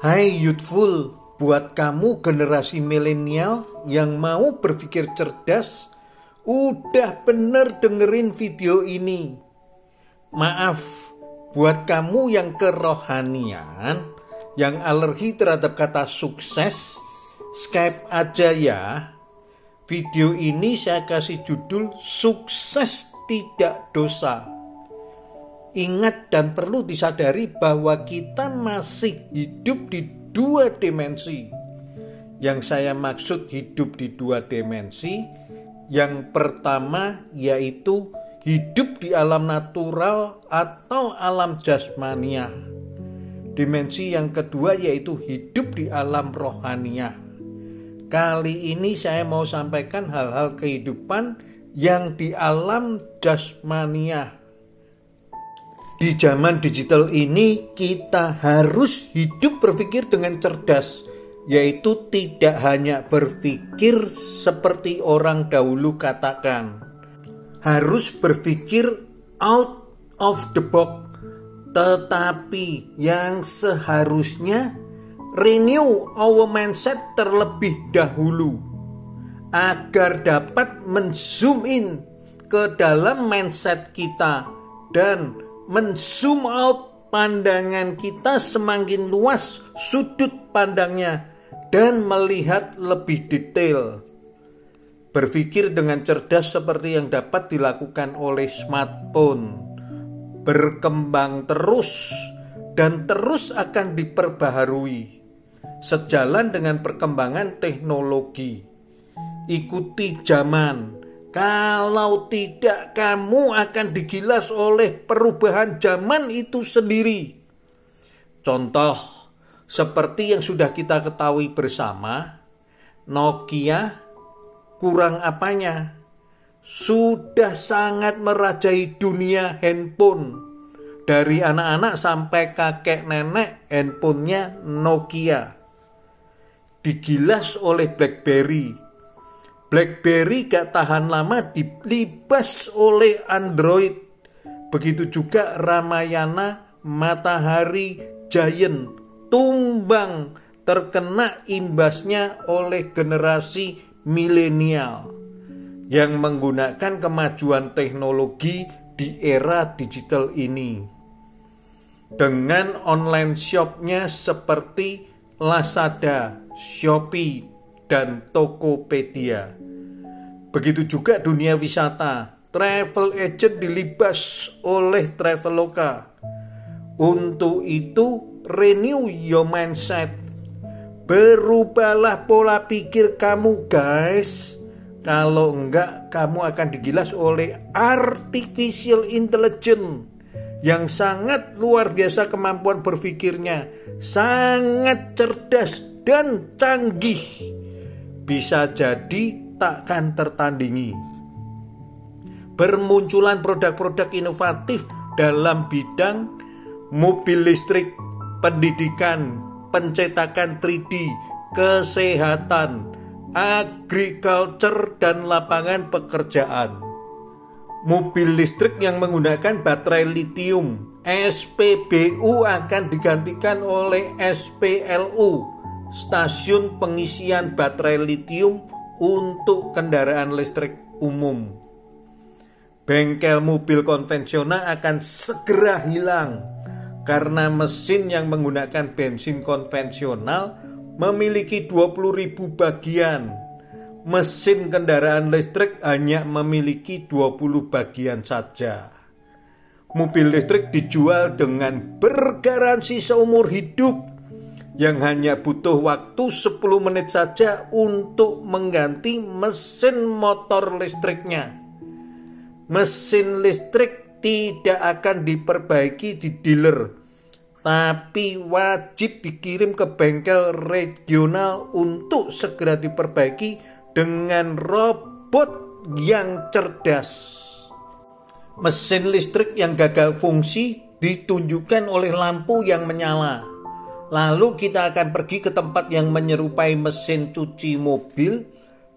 Hai Youthful, buat kamu generasi milenial yang mau berpikir cerdas, udah bener dengerin video ini. Maaf, buat kamu yang kerohanian, yang alergi terhadap kata sukses, skip aja ya. Video ini saya kasih judul Sukses Tidak Dosa. Ingat dan perlu disadari bahwa kita masih hidup di dua dimensi. Yang saya maksud hidup di dua dimensi, yang pertama yaitu hidup di alam natural atau alam jasmaniah. Dimensi yang kedua yaitu hidup di alam rohaniah. Kali ini saya mau sampaikan hal-hal kehidupan yang di alam jasmaniah. Di zaman digital ini kita harus hidup berpikir dengan cerdas, yaitu tidak hanya berpikir seperti orang dahulu katakan. Harus berpikir out of the box, tetapi yang seharusnya renew our mindset terlebih dahulu agar dapat men-zoom in ke dalam mindset kita dan men-zoom out pandangan kita semakin luas sudut pandangnya dan melihat lebih detail. Berpikir dengan cerdas seperti yang dapat dilakukan oleh smartphone. Berkembang terus dan terus akan diperbaharui. Sejalan dengan perkembangan teknologi. Ikuti zaman. Kalau tidak, kamu akan digilas oleh perubahan zaman itu sendiri. Contoh, seperti yang sudah kita ketahui bersama, Nokia kurang apanya? Sudah sangat merajai dunia handphone. Dari anak-anak sampai kakek nenek, handphonenya Nokia. Digilas oleh BlackBerry. BlackBerry gak tahan lama dilibas oleh Android. Begitu juga Ramayana, Matahari, Giant, tumbang terkena imbasnya oleh generasi milenial yang menggunakan kemajuan teknologi di era digital ini. Dengan online shopnya seperti Lazada, Shopee, dan Tokopedia. Begitu juga dunia wisata, travel agent dilibas oleh Traveloka. Untuk itu, renew your mindset. Berubahlah pola pikir kamu, guys. Kalau enggak, kamu akan digilas oleh artificial intelligence yang sangat luar biasa kemampuan berpikirnya, sangat cerdas dan canggih. Bisa jadi takkan tertandingi. Bermunculan produk-produk inovatif dalam bidang mobil listrik, pendidikan, pencetakan 3D, kesehatan, agriculture, dan lapangan pekerjaan. Mobil listrik yang menggunakan baterai litium, SPBU, akan digantikan oleh SPLU, stasiun pengisian baterai litium untuk kendaraan listrik umum. Bengkel mobil konvensional akan segera hilang karena mesin yang menggunakan bensin konvensional memiliki 20.000 bagian. Mesin kendaraan listrik hanya memiliki 20 bagian saja. Mobil listrik dijual dengan bergaransi seumur hidup yang hanya butuh waktu 10 menit saja untuk mengganti mesin motor listriknya. Mesin listrik tidak akan diperbaiki di dealer, tapi wajib dikirim ke bengkel regional untuk segera diperbaiki dengan robot yang cerdas. Mesin listrik yang gagal fungsi ditunjukkan oleh lampu yang menyala. Lalu kita akan pergi ke tempat yang menyerupai mesin cuci mobil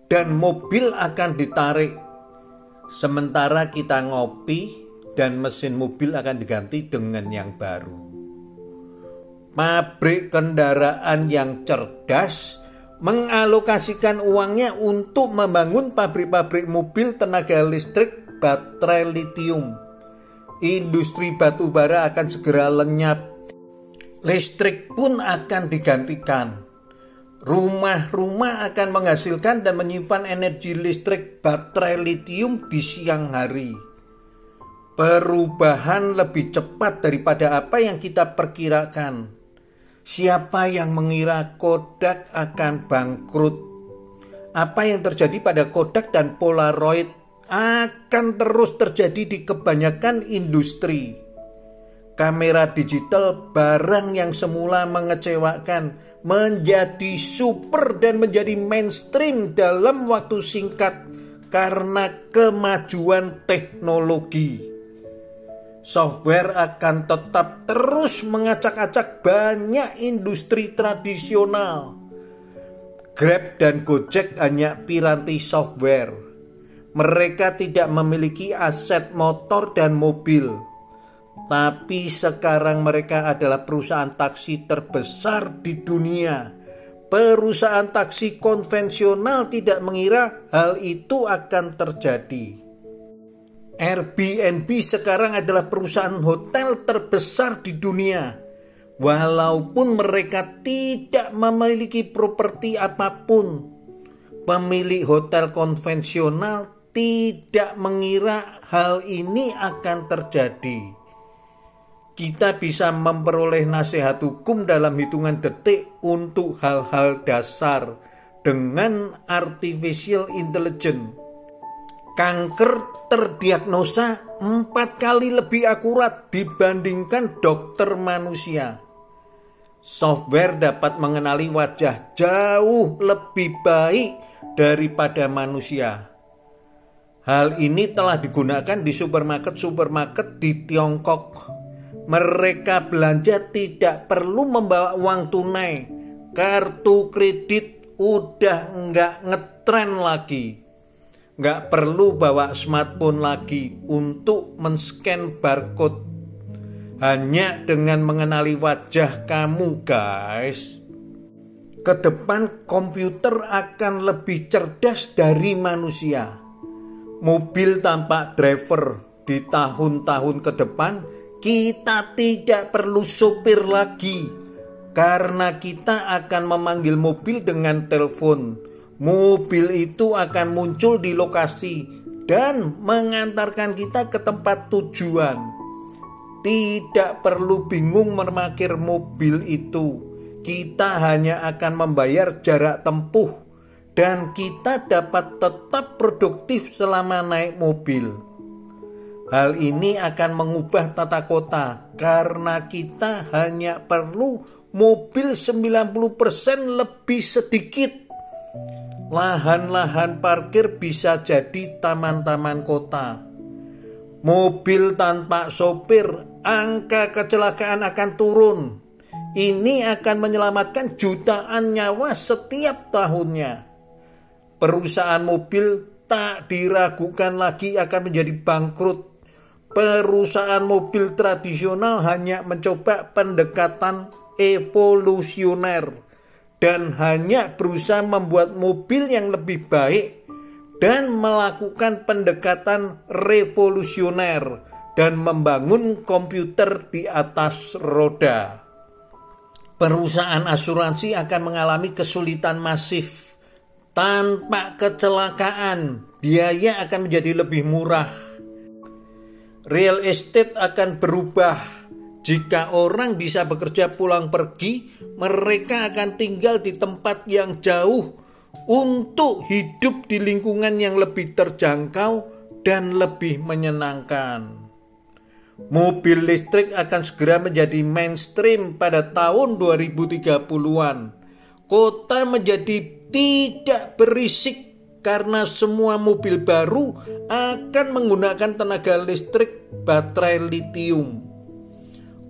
dan mobil akan ditarik. Sementara kita ngopi dan mesin mobil akan diganti dengan yang baru. pabrik kendaraan yang cerdas mengalokasikan uangnya untuk membangun pabrik-pabrik mobil tenaga listrik baterai litium. Industri batu bara akan segera lenyap. Listrik pun akan digantikan. Rumah-rumah akan menghasilkan dan menyimpan energi listrik baterai litium di siang hari. Perubahan lebih cepat daripada apa yang kita perkirakan. Siapa yang mengira Kodak akan bangkrut? Apa yang terjadi pada Kodak dan Polaroid akan terus terjadi di kebanyakan industri. Kamera digital, barang yang semula mengecewakan, menjadi super dan menjadi mainstream dalam waktu singkat karena kemajuan teknologi. Software akan tetap terus mengacak-acak banyak industri tradisional. Grab dan Gojek hanya piranti software. Mereka tidak memiliki aset motor dan mobil. Tapi sekarang mereka adalah perusahaan taksi terbesar di dunia. Perusahaan taksi konvensional tidak mengira hal itu akan terjadi. Airbnb sekarang adalah perusahaan hotel terbesar di dunia. Walaupun mereka tidak memiliki properti apapun, pemilik hotel konvensional tidak mengira hal ini akan terjadi. Kita bisa memperoleh nasihat hukum dalam hitungan detik untuk hal-hal dasar dengan artificial intelligence. Kanker terdiagnosa 4 kali lebih akurat dibandingkan dokter manusia. Software dapat mengenali wajah jauh lebih baik daripada manusia. Hal ini telah digunakan di supermarket di Tiongkok. Mereka belanja tidak perlu membawa uang tunai. Kartu kredit udah nggak ngetren lagi. Nggak perlu bawa smartphone lagi untuk men-scan barcode. Hanya dengan mengenali wajah kamu, guys. Kedepan komputer akan lebih cerdas dari manusia. Mobil tanpa driver di tahun-tahun ke depan, kita tidak perlu sopir lagi karena kita akan memanggil mobil dengan telepon. Mobil itu akan muncul di lokasi dan mengantarkan kita ke tempat tujuan. Tidak perlu bingung memarkir mobil itu. Kita hanya akan membayar jarak tempuh dan kita dapat tetap produktif selama naik mobil. Hal ini akan mengubah tata kota karena kita hanya perlu mobil 90% lebih sedikit. Lahan-lahan parkir bisa jadi taman-taman kota. Mobil tanpa sopir, angka kecelakaan akan turun. Ini akan menyelamatkan jutaan nyawa setiap tahunnya. Perusahaan mobil tak diragukan lagi akan menjadi bangkrut. Perusahaan mobil tradisional hanya mencoba pendekatan evolusioner dan hanya berusaha membuat mobil yang lebih baik dan melakukan pendekatan revolusioner dan membangun komputer di atas roda. Perusahaan asuransi akan mengalami kesulitan masif. Tanpa kecelakaan, biaya akan menjadi lebih murah. Real estate akan berubah. Jika orang bisa bekerja pulang pergi, mereka akan tinggal di tempat yang jauh untuk hidup di lingkungan yang lebih terjangkau dan lebih menyenangkan. Mobil listrik akan segera menjadi mainstream pada tahun 2030-an. Kota menjadi tidak berisik karena semua mobil baru akan menggunakan tenaga listrik baterai litium.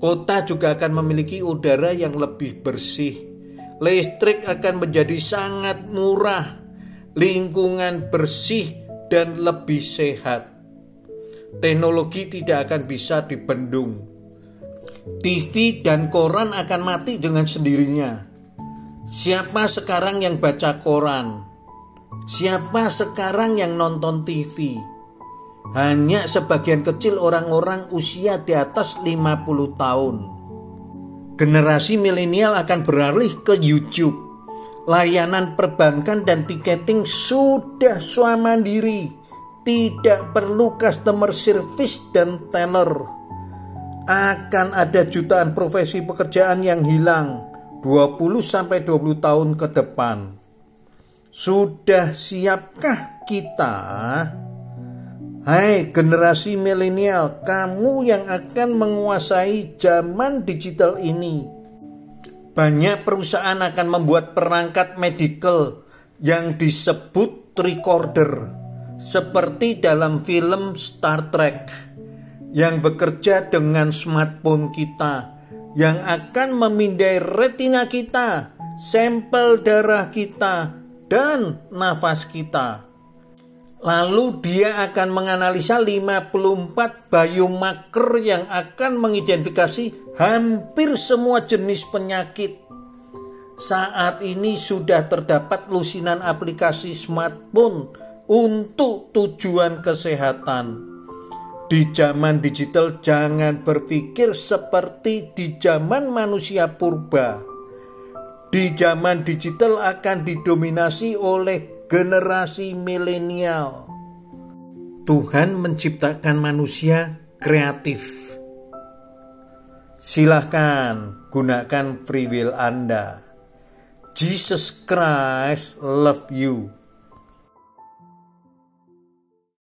Kota juga akan memiliki udara yang lebih bersih. Listrik akan menjadi sangat murah, lingkungan bersih dan lebih sehat. Teknologi tidak akan bisa dibendung. TV dan koran akan mati dengan sendirinya. Siapa sekarang yang baca koran? Siapa sekarang yang nonton TV? Hanya sebagian kecil orang-orang usia di atas 50 tahun. Generasi milenial akan beralih ke YouTube. Layanan perbankan dan tiketing sudah swamandiri. Tidak perlu customer service dan teller. Akan ada jutaan profesi pekerjaan yang hilang 20-20 tahun ke depan. Sudah siapkah kita? Hai generasi milenial, kamu yang akan menguasai zaman digital ini. Banyak perusahaan akan membuat perangkat medical yang disebut recorder, seperti dalam film Star Trek, yang bekerja dengan smartphone kita, yang akan memindai retina kita, sampel darah kita, dan nafas kita. Lalu dia akan menganalisa 54 biomarker yang akan mengidentifikasi hampir semua jenis penyakit. Saat ini sudah terdapat lusinan aplikasi smartphone untuk tujuan kesehatan. Di zaman digital jangan berpikir seperti di zaman manusia purba. Di zaman digital akan didominasi oleh generasi milenial. Tuhan menciptakan manusia kreatif. Silahkan gunakan free will Anda. Jesus Christ love you.